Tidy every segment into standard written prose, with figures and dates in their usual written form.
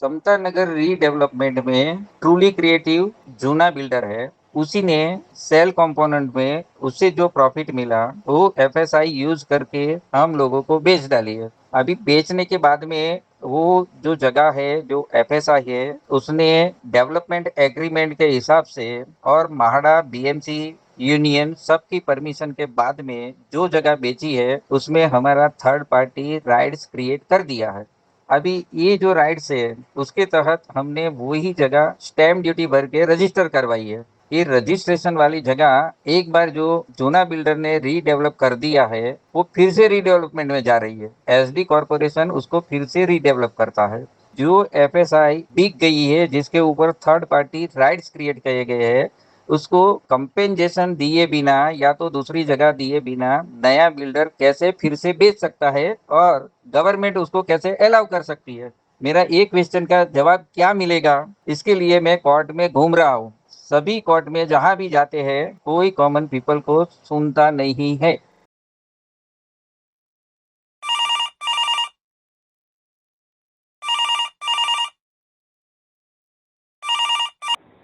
समता नगर redevelopment में truly creative जूना builder है। उसी ने सेल कंपोनेंट में उससे जो प्रॉफिट मिला वो एफएसआई यूज करके हम लोगों को बेच डाली है। अभी बेचने के बाद में वो जो जगह है जो एफएसआई है उसने डेवलपमेंट एग्रीमेंट के हिसाब से और महाड़ा बीएमसी यूनियन सबकी परमिशन के बाद में जो जगह बेची है उसमें हमारा थर्ड पार्टी राइट्स क्रिएट कर दिया है। अभी ये जो राइट्स है उसके तहत हमने वही जगह स्टैम्प ड्यूटी भर के रजिस्टर करवाई है। ये रजिस्ट्रेशन वाली जगह एक बार जो जूना बिल्डर ने रीडेवलप कर दिया है वो फिर से रीडेवलपमेंट में जा रही है। एसडी कॉरपोरेशन उसको फिर से रीडेवलप करता है। जो एफएसआई बिक गई है जिसके ऊपर थर्ड पार्टी राइट्स क्रिएट किए गए हैं उसको कंपेंसेशन दिए बिना या तो दूसरी जगह दिए बिना नया बिल्डर कैसे फिर से बेच सकता है और गवर्नमेंट उसको कैसे अलाउ कर सकती है। मेरा एक क्वेश्चन का जवाब क्या मिलेगा, इसके लिए मैं कोर्ट में घूम रहा हूँ। सभी कोर्ट में जहां भी जाते हैं कोई कॉमन पीपल को सुनता नहीं है।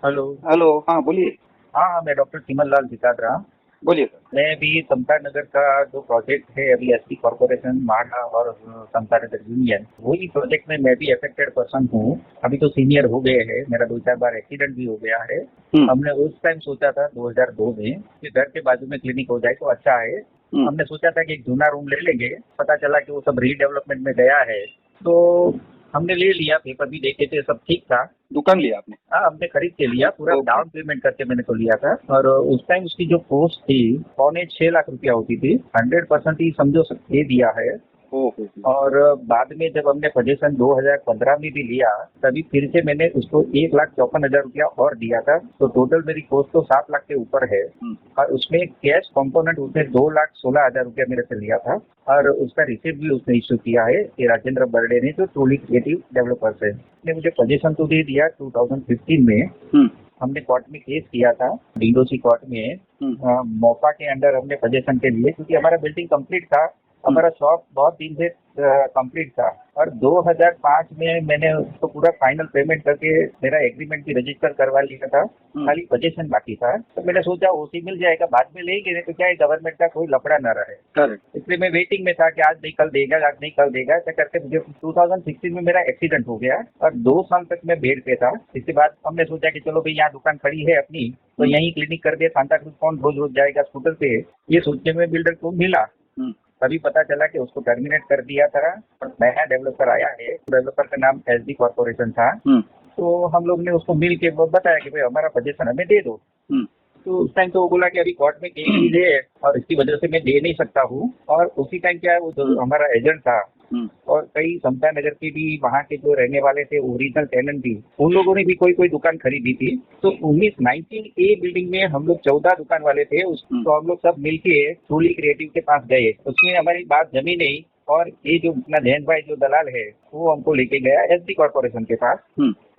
हेलो। हेलो, हाँ बोलिए। हाँ, मैं डॉक्टर चिमन लाल सिकाद्रा। बोलिए सर। मैं भी समता नगर का जो प्रोजेक्ट है अभी एसटी कॉर्पोरेशन माडा और समता नगर यूनियन वही प्रोजेक्ट में मैं भी अफेक्टेड पर्सन हूँ। अभी तो सीनियर हो गए हैं, मेरा 2-4 बार एक्सीडेंट भी हो गया है। हमने उस टाइम सोचा था 2002 में कि घर के बाजू में क्लिनिक हो जाए तो अच्छा है। हमने सोचा था कि एक जूना रूम ले लेंगे, पता चला कि वो सब रीडेवलपमेंट में गया है तो हमने ले लिया। पेपर भी देखे थे, सब ठीक था। दुकान लिया आपने? हाँ, हमने खरीद के लिया, पूरा डाउन पेमेंट करके मैंने तो लिया था। और उस टाइम उसकी जो कॉस्ट थी 6.25 लाख रुपया होती थी। 100% ही समझो दे दिया है। और बाद में जब हमने पोजीशन 2015 में भी लिया तभी फिर से मैंने उसको 1,54,000 रुपया और दिया था। तो टोटल मेरी कॉस्ट तो 7 लाख के ऊपर है। और उसमें कैश कंपोनेंट उसने 2,16,000 रुपया मेरे से लिया था। और उसका रिसिप्ट भी उसने इश्यू किया है कि राजेंद्र बर्डे ने, जो ट्रूली क्रिएटिव डेवलपर्स है। उसने मुझे पोजीशन तो दे दिया 2015 में। हमने कोर्ट में केस किया था, डीडोसी कोर्ट में। मोपा के अंडर हमने पोजीशन के लिए, क्योंकि हमारा बिल्डिंग कंप्लीट था, हमारा शॉप बहुत दिन से कंप्लीट था। और 2005 में मैंने उसको पूरा फाइनल पेमेंट करके मेरा एग्रीमेंट भी रजिस्टर करवा लिया था। खाली पोजीशन बाकी था। तो मैंने सोचा ओसी मिल जाएगा, बाद में लेंगे, नहीं तो क्या है गवर्नमेंट का कोई लफड़ा न रहे। इसलिए मैं वेटिंग में था कि आज नहीं कल देगा, आज नहीं कल देगा। ऐसा करके मुझे 2016 में मेरा एक्सीडेंट हो गया और 2 साल तक मैं बेड पे था। इसके बाद हमने सोचा कि चलो भाई यहाँ दुकान खड़ी है अपनी तो यहीं क्लिनिक कर दे, सांता क्रूज कौन रोज रोज जाएगा स्कूटर पे। ये सोचने में बिल्डर को मिला, तभी पता चला कि उसको टर्मिनेट कर दिया था और नया डेवलपर आया है। डेवलपर का नाम एसडी कॉर्पोरेशन था। तो हम लोग ने उसको मिल के बताया कि भाई हमारा पोजीशन हमें दे दो। तो उस टाइम तो वो बोला कि अभी कोर्ट में केस है और इसकी वजह से मैं दे नहीं सकता हूँ। और उसी टाइम क्या है, वो जो हमारा एजेंट था और कई समता नगर के भी वहाँ के जो रहने वाले थे ओरिजिनल टेनेंट भी, उन लोगों ने भी कोई दुकान खरीदी थी। तो 19 बिल्डिंग में हम लोग 14 दुकान वाले थे। तो हम लोग सब मिलके ट्रूली क्रिएटिव के पास गए। उसमें हमारी बात जमी नहीं और ये जो अपना जैन भाई जो दलाल है वो हमको लेके गया एसडी कॉर्पोरेशन के पास।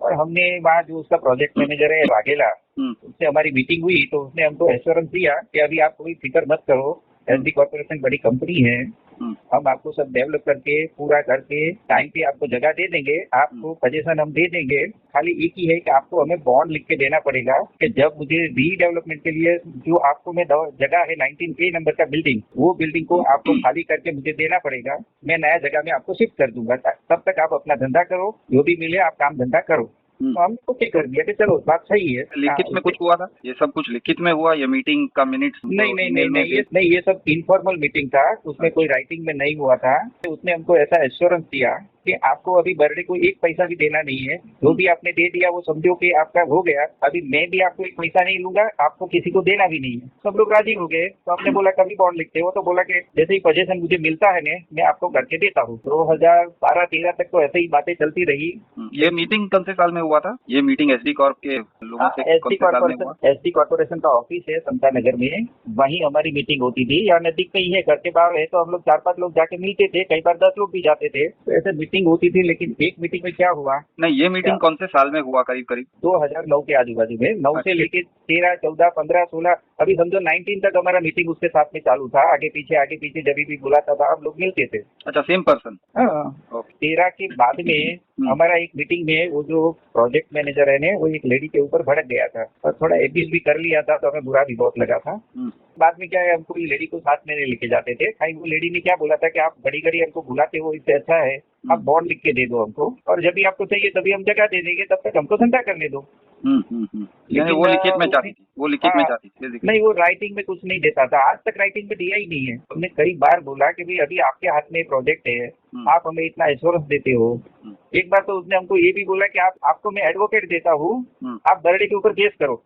और हमने वहाँ जो उसका प्रोजेक्ट मैनेजर है वाघेला, उससे हमारी मीटिंग हुई तो उसने हमको एश्योरेंस दिया कि अभी आप कोई फिक्र मत करो, एसडी कॉर्पोरेशन बड़ी कंपनी है, हम आपको सब डेवलप करके पूरा करके टाइम पे आपको जगह दे देंगे, आपको पोजीशन हम दे देंगे। खाली एक ही है कि आपको हमें बॉन्ड लिख के देना पड़ेगा कि जब मुझे रीडेवलपमेंट के लिए जो आपको मैं जगह है 19A नंबर का बिल्डिंग, वो बिल्डिंग को आपको खाली करके मुझे देना पड़ेगा। मैं नया जगह में आपको शिफ्ट कर दूंगा, तब तक आप अपना धंधा करो, जो भी मिले आप काम धंधा करो। तो हमने ओके कर दिया कि चलो बात सही है। लिखित में कुछ हुआ था? ये सब कुछ लिखित में हुआ या मीटिंग का मिनट्स? नहीं, ये सब इनफॉर्मल मीटिंग था, उसमें कोई राइटिंग में नहीं हुआ था। उसने हमको ऐसा एश्योरेंस दिया कि आपको अभी बर्डे को एक पैसा भी देना नहीं है, जो भी आपने दे दिया वो समझो कि आपका हो गया। अभी मैं भी आपको एक पैसा नहीं लूंगा, आपको किसी को देना भी नहीं है। सब लोग राजी हो गए। तो आपने बोला कभी बॉन्ड लिखते हो, तो बोला कि जैसे ही पोजीशन मुझे मिलता है मैं आपको करके देता हूँ। 2012-13 तक तो ऐसे ही बातें चलती रही। ये मीटिंग कौन से साल में हुआ था? ये मीटिंग एसडी कॉर्प के लोगों से कौन से साल में हुआ? एसडी कॉर्पोरेशन का ऑफिस है समता नगर में, वहीं हमारी मीटिंग होती थी। या नजदीक में ही है, घर के बाहर है, तो हम लोग 4-5 लोग जाके मिलते थे, कई बार 10 लोग भी जाते थे। तो ऐसे मीटिंग होती थी। लेकिन एक मीटिंग में क्या हुआ, नहीं ये मीटिंग कौन से साल में हुआ? करीब 2009 के आजू बाजू में। 9 से लेके 13, 14, 15, 16, अभी समझो 19 तक हमारा मीटिंग उसके साथ में चालू था। आगे पीछे जब भी बुलाता था हम लोग मिलते थे। अच्छा, सेम पर्सन? हाँ। 13 के बाद में हमारा एक मीटिंग में वो जो प्रोजेक्ट मैनेजर है ने वो एक लेडी के ऊपर भड़क गया था और थोड़ा एब्यूज भी कर लिया था, तो हमें बुरा भी बहुत लगा था। बाद में क्या है, हमको ये लेडी को साथ में नहीं लेके जाते थे। खाली वो लेडी ने क्या बोला था कि आप घड़ी घड़ी हमको बुलाते हो, इससे अच्छा है आप बॉन्ड लिख के दे दो हमको, और जब भी आपको चाहिए तभी हम जगह दे देंगे, तब तक हमको धंधा करने दो। यानी वो लिखित में चाहती थी, वो लिखित में चाहती थी basically। नहीं, वो राइटिंग में कुछ नहीं देता था, आज तक राइटिंग में दिया ही नहीं है। हमने कई बार बोला कि भाई अभी आपके हाथ में प्रोजेक्ट है, आप हमें इतना एश्योरेंस देते हो। एक बार तो उसने हमको ये भी बोला कि आपको मैं एडवोकेट देता हूँ, आप बर्डे के ऊपर केस करो।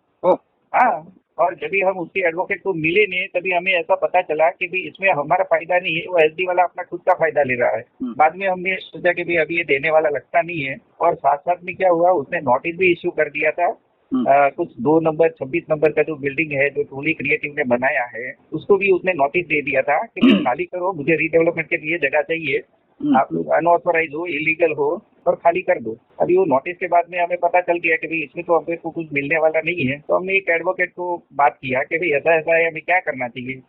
हाँ, और जब भी हम उसके एडवोकेट को मिले ने तभी हमें ऐसा पता चला कि भाई इसमें हमारा फायदा नहीं है, वो एसडी वाला अपना खुद का फायदा ले रहा है। बाद में हमने सोचा कि भाई अभी ये देने वाला लगता नहीं है, और साथ साथ में क्या हुआ, उसने नोटिस भी इश्यू कर दिया था। कुछ 2 नंबर 26 नंबर का जो बिल्डिंग है जो ट्रूली क्रिएटिव ने बनाया है, उसको भी उसने नोटिस दे दिया था कि खाली करो, मुझे रीडेवलपमेंट के लिए जगह चाहिए, आप लोग अनऑथोराइज हो, इलीगल हो, और खाली कर दो। अभी वो नोटिस के बाद में हमें पता चल गया कि भाई इसमें तो हमें को कुछ मिलने वाला नहीं है। तो हमने एक एडवोकेट को बात किया कि भाई ऐसा ऐसा है, हमें क्या करना चाहिए।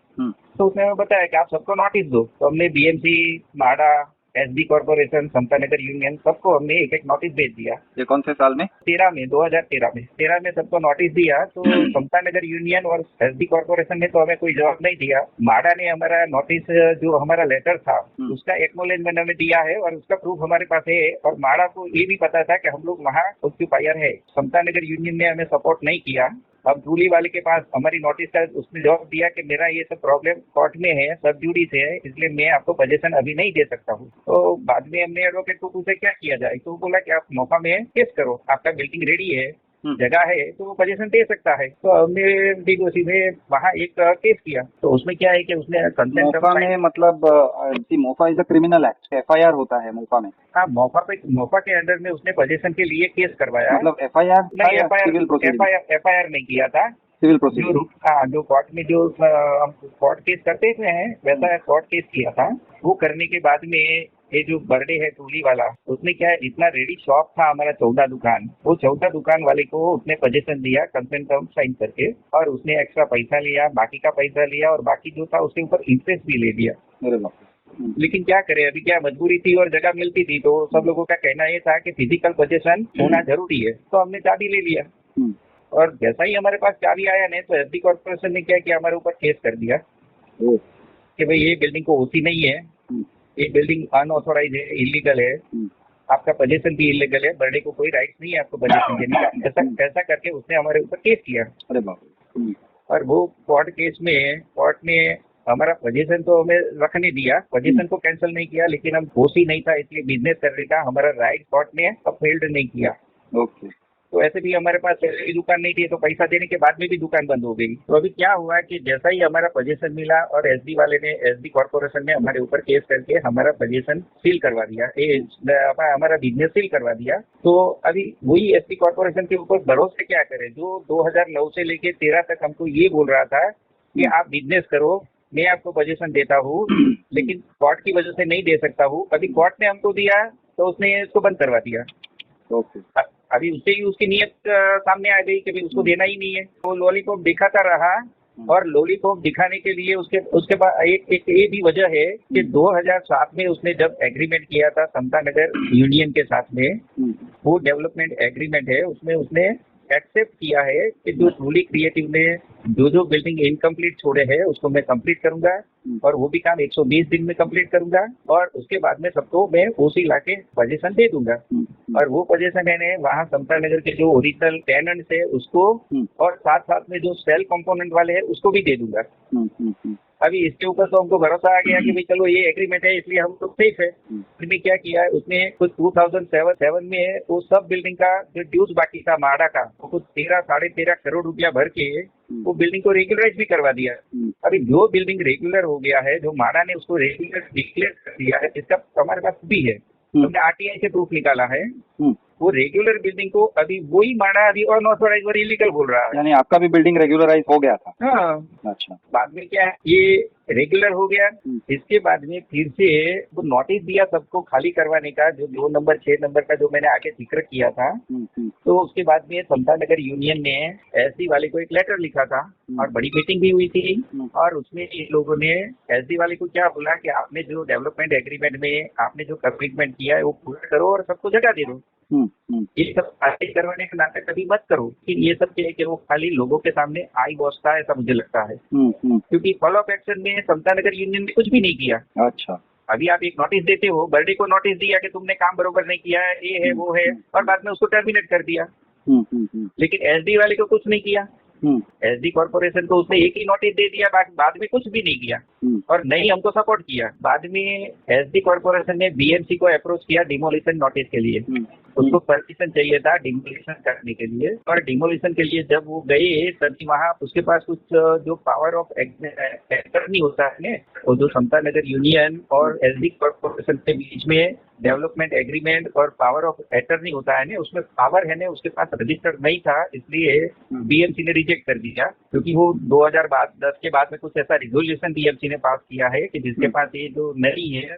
तो उसने हमें बताया कि आप सबको नोटिस दो। तो हमने बीएमसी, माडा, एसडी कॉर्पोरेशन, समता नगर यूनियन, सबको हमने एक एक नोटिस भेज दिया। ये कौन से साल में? 2013 में सबको नोटिस दिया। तो समता नगर यूनियन और एसडी कॉर्पोरेशन ने तो हमें कोई जवाब नहीं दिया। माडा ने हमारा नोटिस, जो हमारा लेटर था उसका एक्नॉलेजमेंट हमें दिया है और उसका प्रूफ हमारे पास है। और माडा को ये भी पता था कि हम लोग वहाँ ऑक्यूपायर है। समता नगर यूनियन ने हमें सपोर्ट नहीं किया। अब ट्रूली वाले के पास हमारी नोटिस का उसने जवाब दिया कि मेरा ये सब प्रॉब्लम कोर्ट में है, सब जुडिस है, इसलिए मैं आपको पोजीशन अभी नहीं दे सकता हूँ। तो बाद में हमने एडवोकेट को पूछा क्या किया जाए, तो वो बोला कि आप मौका में केस करो, आपका बिल्डिंग रेडी है, जगह है, तो वो पोजीशन दे सकता है। तो हमने ठीक उसी में वहाँ एक केस किया। तो उसमें क्या है कि उसने कंसेंट मोफा में, मतलब MOFA is a criminal act, FIR होता है मोफा में। हाँ, मोफा के अंडर में उसने पोजीशन के लिए केस करवाया। मतलब एफआईआर नहीं, एफआईआर नहीं किया था, सिविल प्रोसीडिंग। हाँ, जो कोर्ट में जो हम कोर्ट केस करते हैं वैसा कोर्ट केस किया था। वो करने के बाद में ये जो बर्थडे है ट्रूली वाला, उसमें क्या है, इतना रेडी शॉप था हमारा 14 दुकान, वो 14 दुकान वाले को उसने पोजीशन दिया कंसेंट टर्म साइन करके, और उसने एक्स्ट्रा पैसा लिया, बाकी का पैसा लिया, और बाकी जो था उसके ऊपर इंटरेस्ट भी ले दिया। लेकिन क्या करें, अभी क्या मजबूरी थी और जगह मिलती थी, तो सब लोगों का कहना ये था कि फिजिकल पोजीशन होना जरूरी है। तो हमने चाबी ले लिया, और जैसा ही हमारे पास चाबी आया नहीं, तो एसडी कॉर्पोरेशन ने क्या किया, हमारे ऊपर केस कर दिया कि भाई ये बिल्डिंग को ओसी नहीं है, ये बिल्डिंग अनऑथोराइज है, इलीगल है, आपका पोजीशन भी इलीगल है, बर्थडे को कोई राइट नहीं है आपको पोजीशन देने का। ऐसा करके उसने हमारे ऊपर केस किया। अरे बाप। और वो कोर्ट ने हमारा पोजीशन तो हमें रखने दिया, पोजीशन को कैंसिल नहीं किया, लेकिन हम ओसी नहीं था इसलिए बिजनेस करने का हमारा राइट कोर्ट ने अपहेल्ड नहीं किया। ओके। तो ऐसे भी हमारे पास पहले दुकान नहीं थी, तो पैसा देने के बाद में भी दुकान बंद हो गई। तो अभी क्या हुआ कि जैसा ही हमारा पोजीशन मिला और एसडी कॉर्पोरेशन ने हमारे ऊपर केस करके हमारा पोजीशन सील करवा दिया, हमारा बिजनेस सील करवा दिया। तो अभी वही एसडी कॉर्पोरेशन के ऊपर भरोसे क्या करे, जो 2009 से लेके 13 तक हमको ये बोल रहा था कि आप बिजनेस करो, मैं आपको पोजीशन देता हूँ, लेकिन कोर्ट की वजह से नहीं दे सकता हूँ। अभी कोर्ट ने हमको दिया तो उसने इसको बंद करवा दिया। ओके। अभी उससे ही उसकी नीयत सामने आ गई कि भाई उसको देना ही नहीं है। वो लॉलीपॉप दिखाता रहा, और लॉलीपॉप दिखाने के लिए उसके बाद एक ये भी वजह है कि 2007 में उसने जब एग्रीमेंट किया था समता नगर यूनियन के साथ में, वो डेवलपमेंट एग्रीमेंट है, उसमें उसने एक्सेप्ट किया है कि जो ट्रूली क्रिएटिव ने जो बिल्डिंग इनकम्प्लीट छोड़े हैं उसको मैं कंप्लीट करूंगा, और वो भी काम 120 दिन में कंप्लीट करूंगा, और उसके बाद में सबको मैं ओसी लाके पोजीशन दे दूंगा। और वो पोजीशन मैंने वहाँ समता नगर के जो ओरिजिनल टेनेंट्स है उसको, और साथ साथ में जो सेल कंपोनेंट वाले हैं उसको भी दे दूंगा। अभी इसके ऊपर तो हमको भरोसा आ गया कि भाई चलो ये एग्रीमेंट है इसलिए हम लोग सेफ है। उसने क्या किया है, उसने कुछ 2007 में वो सब बिल्डिंग का जो ड्यूज बाकी था माडा का, वो कुछ 13-13.5 करोड़ रुपया भर के वो बिल्डिंग को रेगुलराइज भी करवा दिया। अभी जो बिल्डिंग रेगुलर हो गया है, जो माडा ने उसको रेगुलर डिक्लेयर कर दिया है, इसका हमारे पास भी है, हमने आरटीआई से प्रूफ निकाला है। वो रेगुलर बिल्डिंग को अभी वही माडा अभी अनऑथोराइज और इलीगल बोल रहा है। यानी आपका भी बिल्डिंग रेगुलराइज हो गया था? हाँ। अच्छा। बाद में क्या है, ये रेगुलर हो गया। इसके बाद में फिर से वो नोटिस दिया सबको खाली करवाने का, जो 2 नंबर 6 नंबर का जो मैंने आगे जिक्र किया था। तो उसके बाद में समता नगर यूनियन ने एसडी वाले को एक लेटर लिखा था और बड़ी मीटिंग भी हुई थी। और उसमें इन लोगों ने एसडी वाले को क्या बोला कि आपने जो डेवलपमेंट एग्रीमेंट में आपने जो कमिटमेंट किया है वो पूरा करो और सबको जगह दे दो। ये सब खाली करवाने का नाटक कभी मत करो। लेकिन ये सब कि वो खाली लोगों के सामने आई बसता है, ऐसा मुझे लगता है। क्योंकि फॉलो अप एक्शन में समता नगर यूनियन ने कुछ भी नहीं किया। अच्छा, अभी आप एक नोटिस देते हो, बर्डे को नोटिस दिया कि तुमने काम बरोबर नहीं किया है, ये है वो है, और बाद में उसको टर्मिनेट कर दिया। लेकिन एसडी वाले को कुछ नहीं किया। एसडी कॉर्पोरेशन को उसने एक ही नोटिस दे दिया, बाद में कुछ भी नहीं किया और नहीं हमको सपोर्ट किया। बाद में एसडी कॉर्पोरेशन ने बीएमसी को अप्रोच किया डिमोलिशन नोटिस के लिए। उसको परमिशन चाहिए था डिमोलिशन करने के लिए, और डिमोलिशन के लिए जब वो गए तभी वहाँ उसके पास कुछ जो पावर ऑफ एटर्नी होता है ना, वो जो समता नगर यूनियन और एसडी कॉर्पोरेशन के बीच में डेवलपमेंट एग्रीमेंट और पावर ऑफ अटर्नी होता है ना, उसमें पावर है ना, उसके पास रजिस्टर्ड नहीं था। इसलिए बीएमसी ने रिजेक्ट कर दिया, क्योंकि वो 2010 के बाद में कुछ ऐसा रिजोल्यूशन बीएमसी ने पास किया है कि जिसके पास ये जो नहीं है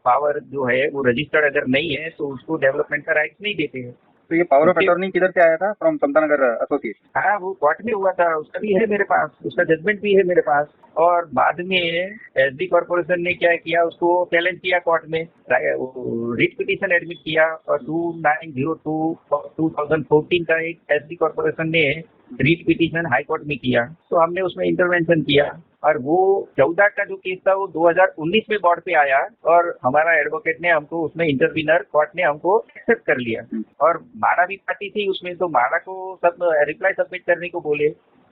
पावर जो है वो रजिस्टर्ड अगर नहीं है तो उसको डेवलपमेंट का राइट नहीं देते हैं। तो ये पावर ऑफ अटॉर्नी किधर से आया था? From Samta Nagar association. हाँ, वो कोर्ट में हुआ था, उसका भी है मेरे पास, उसका जजमेंट भी है मेरे पास। और बाद में एसडी कॉर्पोरेशन ने क्या किया, उसको चैलेंज किया कोर्ट में, रिट पिटीशन एडमिट किया और 2902 2014 का एक एसडी कॉर्पोरेशन ने रिट पिटीशन हाई कोर्ट में किया। तो हमने उसमें इंटरवेंशन किया और वो 14 का जो केस था वो 2019 में बोर्ड पे आया और हमारा एडवोकेट ने हमको उसमें इंटरवीनर कोर्ट ने हमको एक्सेप्ट कर लिया। और माड़ा भी पार्टी थी उसमें, तो माड़ा को सब रिप्लाई सबमिट करने को बोले।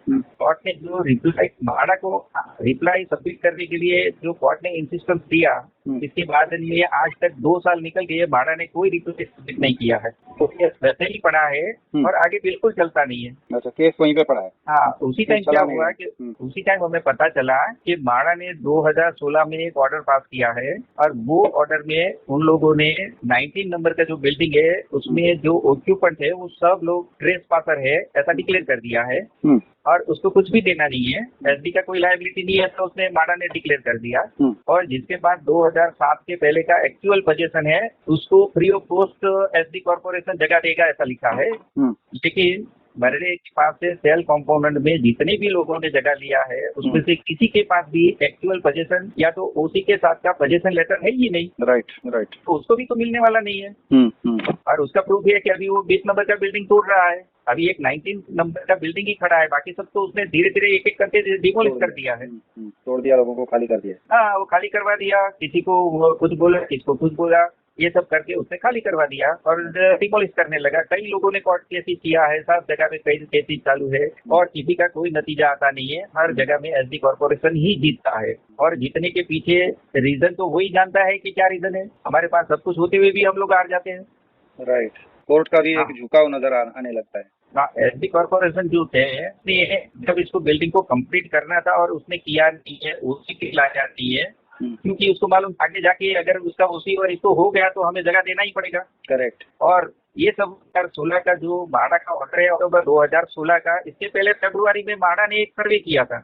कोर्ट ने जो रिप्लाई माड़ा को रिप्लाई सबमिट करने के लिए जो कोर्ट ने इंसिस्टेंस दिया, इसके बाद में आज तक 2 साल निकल गए, माड़ा ने कोई रिप्लाई सबमिट नहीं किया है। तो केस वैसे ही पड़ा है और आगे बिल्कुल चलता नहीं है। अच्छा, केस वहीं पे पड़ा है। हाँ, उसी टाइम क्या हुआ कि उसी टाइम हमें पता चला कि माड़ा ने 2016 में एक ऑर्डर पास किया है और वो ऑर्डर में उन लोगों ने 19 नंबर का जो बिल्डिंग है उसमें जो ऑक्यूपेंट है वो सब लोग ट्रेस पासर है ऐसा डिक्लेयर कर दिया है और उसको कुछ भी देना नहीं है, एसडी का कोई लायबिलिटी नहीं है, तो उसने माड़ा ने डिक्लेयर कर दिया। और जिसके बाद 2007 के पहले का एक्चुअल पोजीशन है उसको free of cost SD corporation जगह देगा ऐसा लिखा है। लेकिन बर्डे के पास से सेल कंपाउंड में जितने भी लोगों ने जगह लिया है उसमें से किसी के पास भी एक्चुअल पोजीशन या तो ओसी के साथ का पोजीशन लेटर है ही नहीं। राइट। तो उसको भी तो मिलने वाला नहीं है। और उसका प्रूफ है कि अभी वो 20 नंबर का बिल्डिंग तोड़ रहा है, अभी एक 19 नंबर का बिल्डिंग ही खड़ा है, बाकी सब तो उसने धीरे धीरे एक एक करके डिमोलिश कर दिया है। तोड़ दिया, लोगों को खाली कर दिया। हाँ, वो खाली करवा दिया, किसी को कुछ बोला किसको कुछ बोला, ये सब करके उसने खाली करवा दिया और डिमोलिश करने लगा। कई लोगों ने कोर्ट केसेस किया है, सब जगह में कई केसेस चालू है और किसी का कोई नतीजा आता नहीं है। हर जगह में एसडी कॉर्पोरेशन ही जीतता है और जीतने के पीछे रीजन तो वही जानता है कि क्या रीजन है। हमारे पास सब कुछ होते हुए भी हम लोग हार जाते हैं। राइट। कोर्ट का भी एक झुकाव नजर आने लगता है। एसडी कॉर्पोरेशन जो है जब इसको बिल्डिंग को कंप्लीट करना था और उसने किया नहीं है, उसी की ला जाती है क्योंकि उसको मालूम आगे जाके अगर उसका उसी और इसको हो गया तो हमें जगह देना ही पड़ेगा। करेक्ट। और ये सब 2016 का जो माड़ा का ऑर्डर है अक्टूबर 2016 का, इससे पहले फरवरी में माड़ा ने एक सर्वे किया था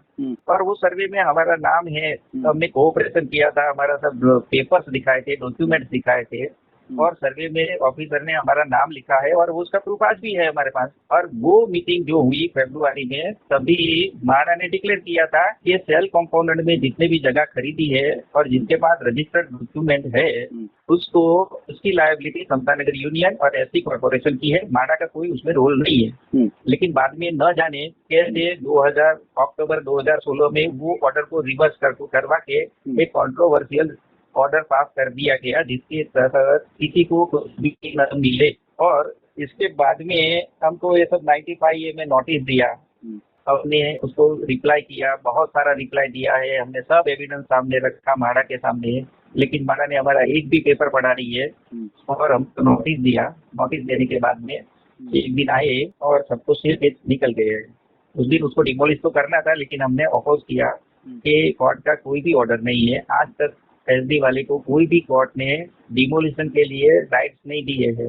और वो सर्वे में हमारा नाम है, हमने कोऑपरेशन किया था, हमारा सब पेपर्स दिखाए थे, डॉक्यूमेंट्स दिखाए थे और सर्वे में ऑफिसर ने हमारा नाम लिखा है और वो उसका प्रूफ आज भी है हमारे पास। और वो मीटिंग जो हुई फरवरी में तभी माड़ा ने डिक्लेयर किया था कि सेल कंपाउंड में जितने भी जगह खरीदी है और जिनके पास रजिस्टर्ड डॉक्यूमेंट है उसको उसकी लायबिलिटी समता नगर यूनियन और एसडी कॉर्पोरेशन की है, माड़ा का कोई उसमें रोल नहीं है। लेकिन बाद में न जाने कैसे अक्टूबर 2016 में वो ऑर्डर को रिवर्स करवा के एक कॉन्ट्रोवर्शियल ऑर्डर पास कर दिया गया जिसके तहत किसी को कुछ भी न मिले। और इसके बाद में हमको ये सब 95A में नोटिस दिया, हमने उसको रिप्लाई किया, बहुत सारा रिप्लाई दिया है, हमने सब एविडेंस सामने रखा माड़ा के सामने, लेकिन माड़ा ने हमारा एक भी पेपर पढ़ा नहीं है और हमको नोटिस दिया। नोटिस देने के बाद में एक दिन आए और सबको सिर निकल गए। उस दिन उसको डिमोलिश तो करना था लेकिन हमने अपोज किया कि कोर्ट का कोई भी ऑर्डर नहीं है, आज तक एसडी वाले को कोई भी कोर्ट ने डिमोलिशन के लिए राइट्स नहीं दिए हैं।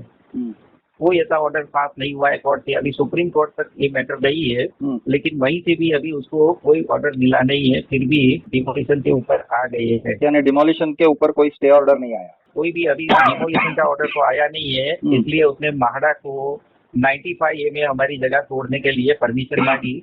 कोई ऐसा ऑर्डर पास नहीं हुआ है कोर्ट से। अभी सुप्रीम कोर्ट तक ये मैटर गई है, लेकिन वहीं से भी अभी उसको कोई ऑर्डर मिला नहीं है, फिर भी डिमोलिशन के ऊपर आ गए हैं। यानी डिमोलिशन के ऊपर कोई स्टे ऑर्डर नहीं आया? कोई भी अभी डिमोलिशन का ऑर्डर तो आया नहीं है, इसलिए उसने माहड़ा को 95A में हमारी जगह तोड़ने के लिए परमिशन मांगी।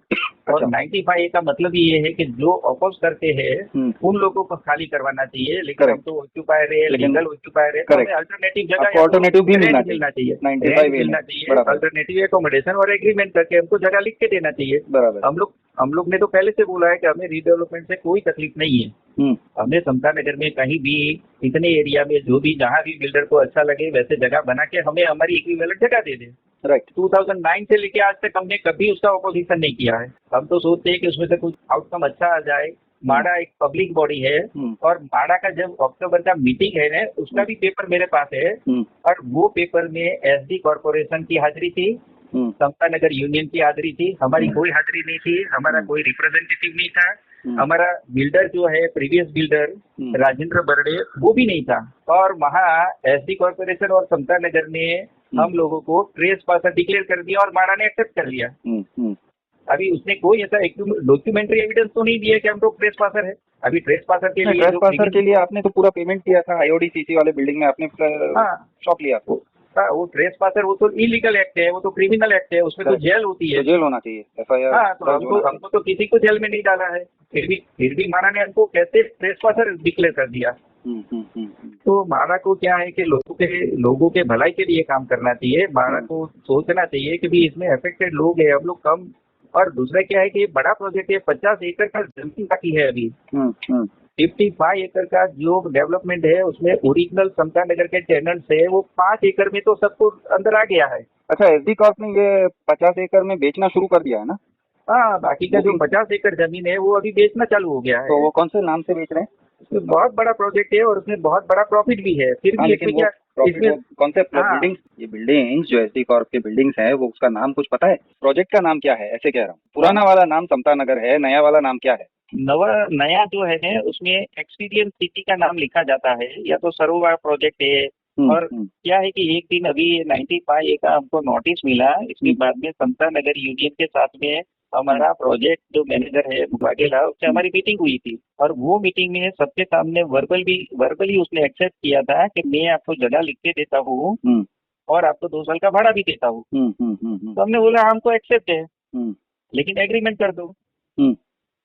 और 95A का मतलब ये है कि जो अपोज करते हैं उन लोगों को खाली करवाना चाहिए, लेकिन हम तो ऑक्यूपायर है, लीगल ऑक्यूपायर है, तो हमें अल्टरनेटिव जगह अल्टरनेटिव भी मिलना चाहिए, 95A मिलना चाहिए, अल्टरनेटिव एकोमोडेशन और एग्रीमेंट करके हमको जगह लिख के देना चाहिए। बराबर। हम लोग ने तो पहले से बोला है कि हमें रीडेवलपमेंट से कोई तकलीफ नहीं है। हमने समता नगर में कहीं भी इतने एरिया में जो भी जहाँ भी बिल्डर को अच्छा लगे वैसे जगह बना के हमें हमारी इक्विवेलेंट जगह दे दे। राइट। 2009 से लेके आज तक हमने कभी उसका ऑपोजिशन नहीं किया है। हम तो सोचते हैं कि उसमें से कुछ आउटकम अच्छा आ जाए। माड़ा एक पब्लिक बॉडी है और माड़ा का जब अक्टूबर का मीटिंग है ना, उसका भी पेपर मेरे पास है और वो पेपर में एसडी कॉर्पोरेशन की हाजिरी थी, समता नगर यूनियन की हाजिरी थी, हमारी कोई हाजिरी नहीं थी, हमारा कोई रिप्रेजेंटेटिव नहीं था, हमारा बिल्डर जो है प्रीवियस बिल्डर राजेंद्र बर्डे वो भी नहीं था। और वहाँ एसडी कॉर्पोरेशन और समता नगर ने हम लोगों को ट्रेस पासर डिक्लेयर कर दिया और माड़ा ने एक्सेप्ट कर लिया। अभी उसने कोई ऐसा डॉक्यूमेंट्री एविडेंस तो नहीं दिया कि हम लोग ट्रेस पासर है। अभी ट्रेस पासर के लिए आपने तो पूरा पेमेंट किया था, IOD-CC वाले बिल्डिंग में आपने शॉप लिया। वो ट्रेस पासर वो तो इलीगल एक्ट है, वो तो क्रिमिनल एक्ट है, उसमें तो जेल होती है, तो जेल होना चाहिए, FIR। हाँ, तो हमको तो किसी को जेल में नहीं डाला है, फिर भी माड़ा ने हमको कैसे ट्रेस पासर डिक्लेयर कर दिया। तो माड़ा को क्या है कि लोगों के भलाई के लिए काम करना चाहिए। माड़ा को सोचना चाहिए कि भी इसमें अफेक्टेड लोग हैं, हम लोग कम। और दूसरा क्या है कि ये बड़ा प्रोजेक्ट है, 50 एकड़ का जमीन बाकी है अभी। 55 एकड़ का जो डेवलपमेंट है उसमें ओरिजिनल समता नगर के टेनेंट्स है, वो 5 एकड़ में तो सबको अंदर आ गया है। अच्छा, एसडी कॉर्प ने ये 50 एकड़ में बेचना शुरू कर दिया है ना? हाँ, बाकी का जो 50 एकड़ जमीन है वो अभी बेचना चालू हो गया है। तो वो कौन से नाम से बेच रहे हैं? उसमें बहुत बड़ा प्रोजेक्ट है और उसमें बहुत बड़ा प्रॉफिट भी है। फिर भी लेकिन कौन से बिल्डिंग्स, ये बिल्डिंग्स जो एसडी कॉर्प के बिल्डिंग्स हैं वो उसका नाम कुछ पता है? प्रोजेक्ट का नाम क्या है, ऐसे कह रहा हूँ। पुराना वाला नाम समता नगर है, नया वाला नाम क्या है? नया जो है उसमें एक्सपीरियंस सिटी का नाम लिखा जाता है, या तो सरोवर प्रोजेक्ट है। और क्या है कि एक दिन अभी 95A का हमको नोटिस मिला, इसके बाद में समता नगर यूनियन के साथ में हमारा प्रोजेक्ट जो मैनेजर है मुबागेला, उससे हमारी मीटिंग हुई थी। और वो मीटिंग में सबके सामने वर्बली उसने एक्सेप्ट किया था कि मैं आपको जगह लिख के देता हूँ और आपको 2 साल का भाड़ा भी देता हूँ। तो हमने बोला हमको एक्सेप्ट है, लेकिन एग्रीमेंट कर दो।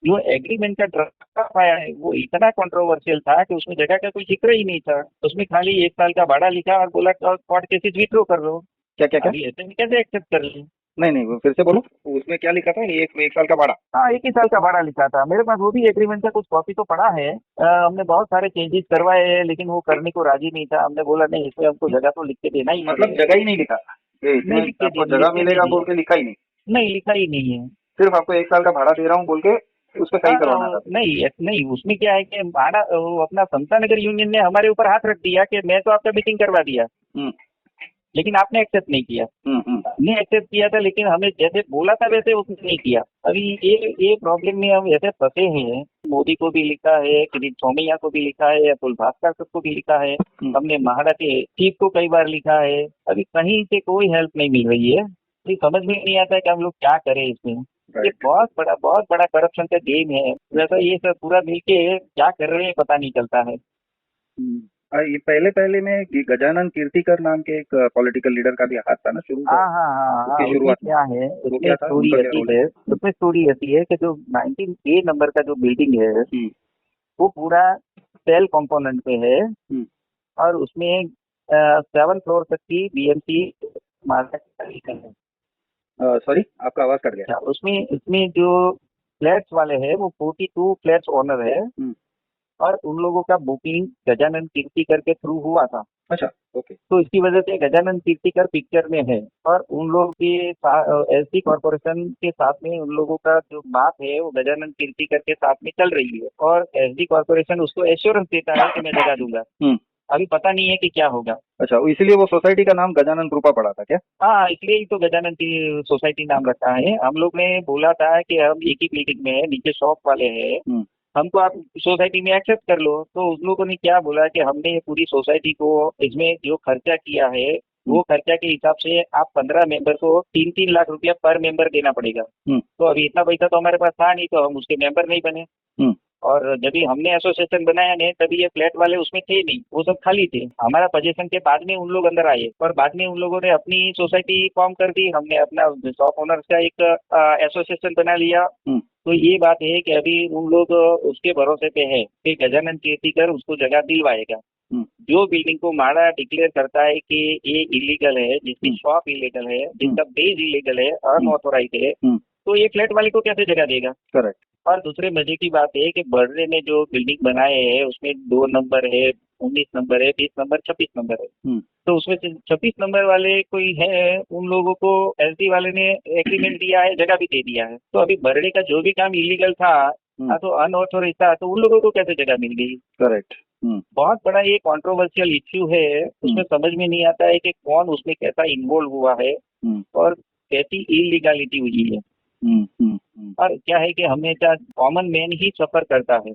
जो एग्रीमेंट का ड्राफ्ट आया है वो इतना कंट्रोवर्शियल था कि उसमें जगह का कोई जिक्र ही नहीं था। उसमें खाली 1 साल का भाड़ा लिखा और बोला कोर्ट केसेस विथड्रॉ कर लो। क्या ऐसे में कैसे एक्सेप्ट कर लें? नहीं, फिर से बोलो, उसमें क्या लिखा था? एक साल का भाड़ा? हाँ, 1 ही साल का भाड़ा लिखा था। मेरे पास वो भी एग्रीमेंट का कुछ कॉपी तो पड़ा है। हमने बहुत सारे चेंजेस करवाए हैं, लेकिन वो करने को राजी नहीं था। हमने बोला नहीं, इसमें हमको जगह तो लिख के देना ही। मतलब जगह ही नहीं लिखा? जगह मिलेगा बोल के लिखा ही नहीं, लिखा ही नहीं है। सिर्फ आपको 1 साल का भाड़ा दे रहा हूँ बोल के उस पर सही करवाना था? नहीं, उसमें क्या है कि भाड़ा अपना समता नगर यूनियन ने हमारे ऊपर हाथ रख दिया कि मैं तो आपका मीटिंग करवा दिया, लेकिन आपने एक्सेप्ट नहीं किया। हमने एक्सेप्ट किया था, लेकिन हमें जैसे बोला था वैसे उसने नहीं किया। अभी ये प्रॉब्लम में हम ऐसे फंसे हैं। मोदी को भी लिखा है, किरीट सोमैया को भी लिखा है, अतुल भास्कर को भी लिखा है, हमने महाड़ा के चीफ को कई बार लिखा है। अभी कहीं से कोई हेल्प नहीं मिल रही है। समझ में नहीं आता है कि हम लोग क्या करें इसमें। ये बहुत बड़ा करप्शन का गेम है। वैसा ये सब पूरा मिलके क्या कर रहे हैं पता नहीं चलता है। ये पहले में गजानन कीर्तिकर नाम के एक पॉलिटिकल लीडर का भी हाथ था ना शुरू? हाँ। उसमें क्या है, उसमें स्टोरी ऐसी है कि जो 19A नंबर का जो बिल्डिंग है वो पूरा सेल कंपोनेंट पे है और उसमें 7 फ्लोर तक की BMC मार्केट है। सॉरी, आपका आवाज कट गया। उसमें जो फ्लैट्स वाले हैं वो 42 फ्लैट्स ओनर है और उन लोगों का बुकिंग गजानन कीर्तिकर के थ्रू हुआ था। अच्छा, ओके। तो इसकी वजह से गजानन कीर्तिकर पिक्चर में है और उन लोगों के एसडी कॉर्पोरेशन के साथ में उन लोगों का जो बात है वो गजानन कीर्तिकर के साथ में चल रही है और एसडी कॉर्पोरेशन उसको एश्योरेंस देता है कि मैं जगह दूंगा। अभी पता नहीं है कि क्या होगा। अच्छा, इसलिए वो सोसाइटी का नाम गजानन कृपा पड़ा था क्या? हाँ, इसलिए ही तो गजानन की सोसाइटी नाम रखा है। हम लोग ने बोला था कि हम एक ही बिल्डिंग में है, नीचे शॉप वाले हैं, हमको आप सोसाइटी में एक्सेप्ट कर लो। तो उन लोगों ने क्या बोला कि हमने पूरी सोसाइटी को इसमें जो खर्चा किया है वो खर्चा के हिसाब से आप 15 मेंबर को 3-3 लाख रुपया पर मेंबर देना पड़ेगा। तो अभी इतना पैसा तो हमारे पास था नहीं, तो हम उसके मेंबर नहीं बने। और जब भी हमने एसोसिएशन बनाया नहीं, तभी ये फ्लैट वाले उसमें थे नहीं, वो सब खाली थे। हमारा पोजीशन के बाद में उन लोग अंदर आए और बाद में उन लोगों ने अपनी सोसाइटी फॉर्म कर दी, हमने अपना शॉप ओनर्स का एक एसोसिएशन बना लिया। तो ये बात है कि अभी उन लोग उसके भरोसे पे है कि गजानन कीर्तिकर उसको जगह दिलवाएगा। जो बिल्डिंग को माड़ा डिक्लेयर करता है कि ये इलीगल है, जिसकी शॉप इलीगल है, जिसका बेस इलीगल है, अनऑथोराइज है, तो ये फ्लैट वाले को कैसे जगह देगा? करेक्ट। और दूसरे मजे की बात है कि बर्डे ने जो बिल्डिंग बनाए हैं उसमें 2 नंबर है, 19 नंबर है, 20 नंबर, 26 नंबर है। तो उसमें से 26 नंबर वाले कोई है, उन लोगों को एसडी वाले ने एग्रीमेंट दिया है, जगह भी दे दिया है। तो अभी बर्डे का जो भी काम इलीगल था, तो अनऑथोराइज था, तो उन लोगों को कैसे जगह मिल गई? करेक्ट। बहुत बड़ा ये कंट्रोवर्शियल इश्यू है। उसमें समझ में नहीं आता है कि कौन उसमें कैसा इन्वॉल्व हुआ है और कैसी इलीगलिटी हुई है। और क्या है कि हमेशा कॉमन मैन ही सफर करता है।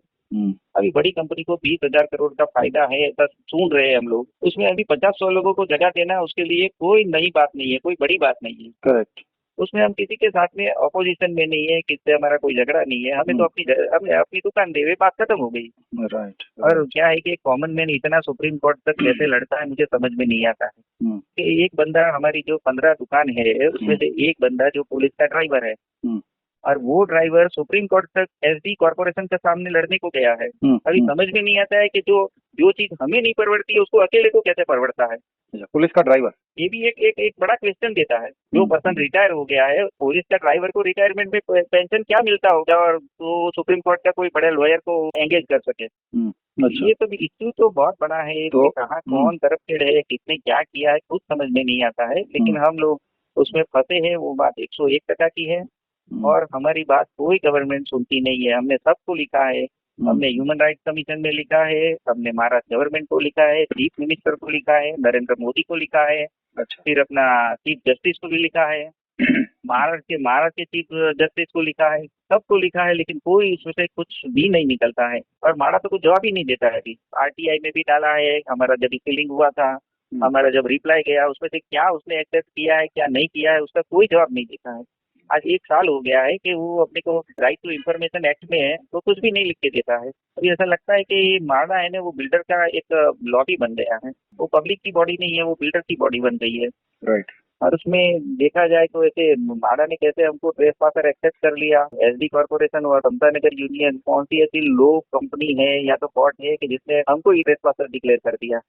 अभी बड़ी कंपनी को 20,000 करोड़ का फायदा है, ऐसा सुन रहे हैं हम लोग। उसमें अभी 50-100 लोगों को जगह देना उसके लिए कोई नई बात नहीं है, कोई बड़ी बात नहीं है। करेक्ट। उसमें हम किसी के साथ में अपोजिशन में नहीं है, किससे हमारा कोई झगड़ा नहीं है। हमें तो हमें अपनी दुकान दे, बात खत्म हो गई। राइट। और क्या है कि कॉमन मैन इतना सुप्रीम कोर्ट तक कैसे लड़ता है, मुझे समझ में नहीं आता है। कि एक बंदा, हमारी जो 15 दुकान है उसमें से एक बंदा जो पुलिस का ड्राइवर है, और वो ड्राइवर सुप्रीम कोर्ट तक एसडी कॉर्पोरेशन के सामने लड़ने को गया है। अभी समझ में नहीं आता है कि जो चीज हमें नहीं परवड़ती है उसको अकेले को कैसे परवड़ता है। पुलिस का ड्राइवर, ये भी एक बड़ा क्वेश्चन देता है। जो पर्सन रिटायर हो गया है, पुलिस का ड्राइवर को रिटायरमेंट में पेंशन क्या मिलता होगा, और तो सुप्रीम कोर्ट का कोई बड़े लॉयर को एंगेज कर सके। अच्छा। ये तो इश्यू तो बहुत बड़ा है। तो कहाँ कौन करप्टेड है, किसने क्या किया है, कुछ समझ में नहीं आता है। लेकिन हम लोग उसमें फंसे हैं, वो बात 101% की है। और हमारी बात कोई गवर्नमेंट सुनती नहीं है। हमने सबको लिखा है, हमने ह्यूमन राइट्स कमीशन में लिखा है, हमने महाराष्ट्र गवर्नमेंट को लिखा है, चीफ मिनिस्टर को लिखा है, नरेंद्र मोदी को लिखा है, अच्छा। फिर अपना चीफ जस्टिस को भी लिखा है, महाराष्ट्र के चीफ जस्टिस को लिखा है, सबको लिखा है, लेकिन कोई इसमें से कुछ भी नहीं निकलता है। और माड़ा तो कुछ जवाब ही नहीं देता है। अभी आरटीआई में भी डाला है, हमारा जब फिलिंग हुआ था, हमारा जब रिप्लाई गया, उसमें से क्या उसने एक्सेप्ट किया है, क्या नहीं किया है, उसका कोई जवाब नहीं देता है। आज 1 साल हो गया है कि वो अपने को राइट टू इंफॉर्मेशन एक्ट में है, तो कुछ भी नहीं लिख के देता है। अभी ऐसा लगता है कि माड़ा है ना, वो बिल्डर का एक लॉबी बन गया है। वो पब्लिक की बॉडी नहीं है, वो बिल्डर की बॉडी बन गई है। राइट। और उसमें देखा जाए तो ऐसे माड़ा ने कैसे हमको ट्रेस पाकर एक्सेप्ट कर लिया। एसडी कॉर्पोरेशन और समता नगर यूनियन कौन सी ऐसी लो कंपनी है या तो कोर्ट है कि जिसने हमको ही ट्रेस पाकर डिक्लेयर कर दिया।